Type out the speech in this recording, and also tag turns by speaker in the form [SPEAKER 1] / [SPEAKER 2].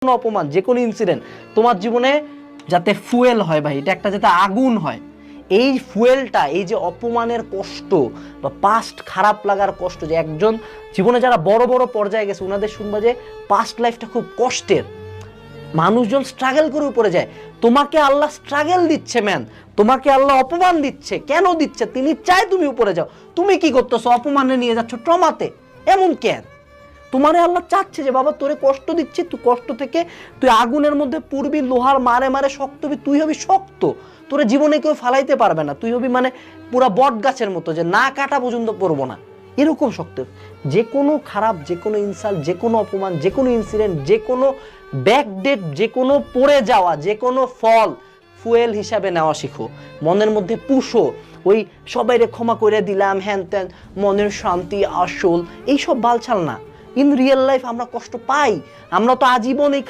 [SPEAKER 1] কোনো অপমান, যে কোনো ইনসিডেন্ট তোমার জীবনে যাতে ফুয়েল হয় ভাই, এটা একটা যাতে আগুন হয়। এই ফুয়েলটা, এই যে অপমানের কষ্ট বা পাস্ট খারাপ লাগার কষ্ট, যে একজন জীবনে যারা বড় বড় পর্যায়ে গেছে ওনাদের শুনবা যে পাস্ট লাইফটা খুব কষ্টের, মানুষজন স্ট্রাগল করে উপরে যায়। তোমাকে আল্লাহ স্ট্রাগল দিচ্ছে ম্যান, তোমাকে আল্লাহ অপমান দিচ্ছে। কেন দিচ্ছে? তিনি চায় তুমি উপরে যাও। তুমি কি করতেছো? অপমানে নিয়ে যাচ্ছ ট্রমাতে। এমন কেন? তোমারে আল্লাহ চাচ্ছে যে বাবা তোরে কষ্ট দিচ্ছি, তুই কষ্ট থেকে তুই আগুনের মধ্যে পুরবি, লোহার মারে মারে শক্ত হবি, তুই হবি শক্ত, তোরে জীবনে কেউ ফালাইতে পারবে না, তুই হবি মানে পুরা বট গাছের মতো, যে না কাটা পর্যন্ত পড়বো না, এরকম শক্ত। যে কোনো খারাপ, যে কোনো ইনসাল্ট, যে কোনো অপমান, যে কোনো ইনসিডেন্ট, যে কোনো ব্যাকডেট, যে কোনো পড়ে যাওয়া, যে কোনো ফল ফুয়েল হিসাবে নেওয়া শিখো, মনের মধ্যে পুষো। ওই সবাইরে ক্ষমা করে দিলাম হ্যান ত্যান, মনের শান্তি আসল, এইসব বালছাল না। ইন রিয়েল লাইফ আমরা কষ্ট পাই, আমরা তো আজীবন এই